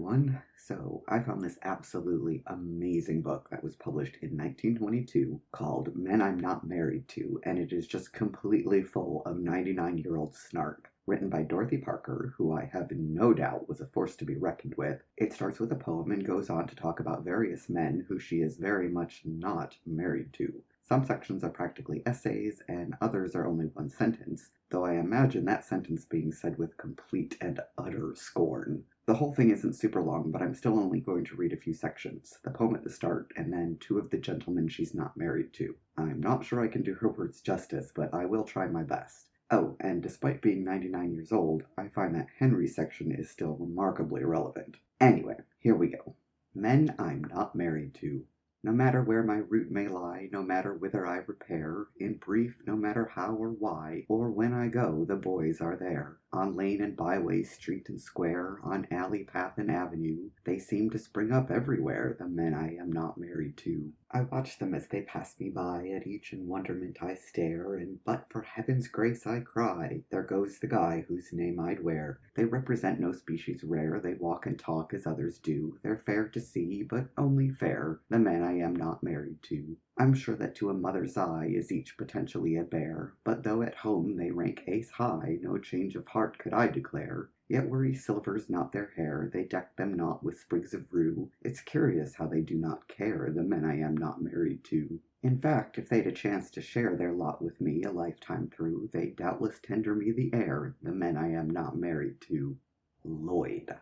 everyone. So, I found this absolutely amazing book that was published in 1922 called Men I'm Not Married To, and it is just completely full of 99-year-old snark. Written by Dorothy Parker, who I have no doubt was a force to be reckoned with. It starts with a poem and goes on to talk about various men who she is very much not married to. Some sections are practically essays, and others are only one sentence, though I imagine that sentence being said with complete and utter scorn. The whole thing isn't super long, but I'm still only going to read a few sections, the poem at the start, and then two of the gentlemen she's not married to. I'm not sure I can do her words justice, but I will try my best. Oh, and despite being 99 years old, I find that Henry's section is still remarkably relevant. Anyway, here we go. Men I'm not married to. No matter where my route may lie, no matter whither I repair, in brief, no matter how or why, or when I go, the boys are there. On lane and byway, street and square, on alley, path and avenue, they seem to spring up everywhere, the men I am not married to. I watch them as they pass me by, at each in wonderment I stare, and but for heaven's grace I cry, there goes the guy whose name I'd wear. They represent no species rare, they walk and talk as others do, they're fair to see, but only fair, the men I am not married to. I'm sure that to a mother's eye is each potentially a bear, but though at home they rank ace high, no change of heart could I declare. Yet worry silvers not their hair, they deck them not with sprigs of rue. It's curious how they do not care, the men I am not married to. In fact, if they'd a chance to share their lot with me a lifetime through, they'd doubtless tender me the air, the men I am not married to. Lloyd.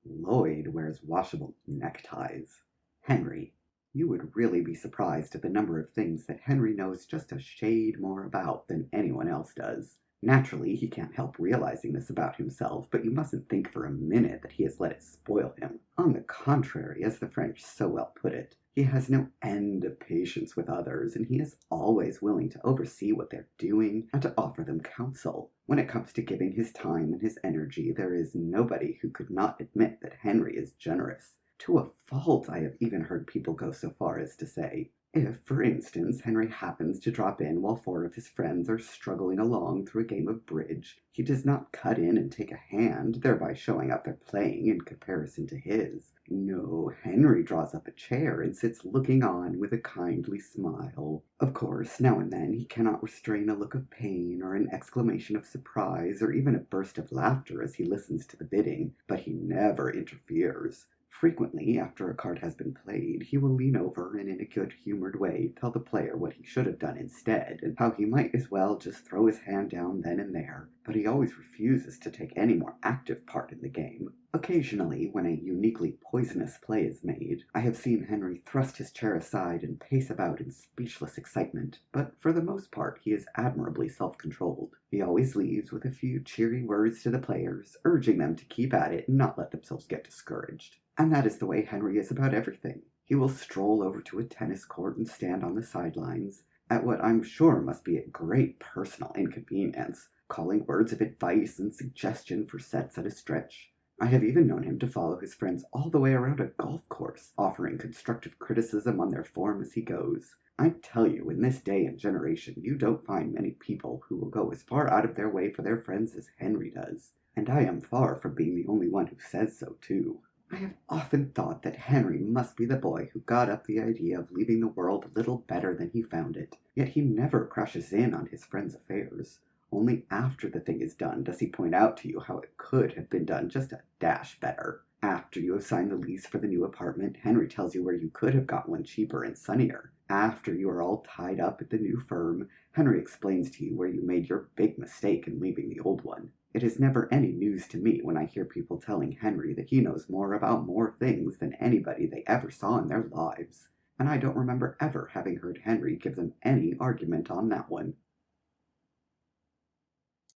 Lloyd wears washable neckties. Henry. You would really be surprised at the number of things that Henry knows just a shade more about than anyone else does. Naturally, he can't help realizing this about himself, but you mustn't think for a minute that he has let it spoil him. On the contrary, as the French so well put it, he has no end of patience with others, and he is always willing to oversee what they're doing and to offer them counsel. When it comes to giving his time and his energy, there is nobody who could not admit that Henry is generous. To a fault, I have even heard people go so far as to say. If, for instance, Henry happens to drop in while four of his friends are struggling along through a game of bridge, he does not cut in and take a hand, thereby showing up their playing in comparison to his. No, Henry draws up a chair and sits looking on with a kindly smile. Of course, now and then he cannot restrain a look of pain or an exclamation of surprise or even a burst of laughter as he listens to the bidding, but he never interferes. Frequently, after a card has been played, he will lean over and in a good-humored way tell the player what he should have done instead, and how he might as well just throw his hand down then and there, but he always refuses to take any more active part in the game. Occasionally, when a uniquely poisonous play is made, I have seen Henry thrust his chair aside and pace about in speechless excitement, but for the most part he is admirably self-controlled. He always leaves with a few cheery words to the players, urging them to keep at it and not let themselves get discouraged. And that is the way Henry is about everything. He will stroll over to a tennis court and stand on the sidelines, at what I'm sure must be a great personal inconvenience, calling words of advice and suggestion for sets at a stretch. I have even known him to follow his friends all the way around a golf course, offering constructive criticism on their form as he goes. I tell you, in this day and generation, you don't find many people who will go as far out of their way for their friends as Henry does, and I am far from being the only one who says so, too. I have often thought that Henry must be the boy who got up the idea of leaving the world a little better than he found it, yet he never crushes in on his friends' affairs. Only after the thing is done does he point out to you how it could have been done just a dash better. After you have signed the lease for the new apartment, Henry tells you where you could have got one cheaper and sunnier. After you are all tied up at the new firm, Henry explains to you where you made your big mistake in leaving the old one. It is never any news to me when I hear people telling Henry that he knows more about more things than anybody they ever saw in their lives, and I don't remember ever having heard Henry give them any argument on that one.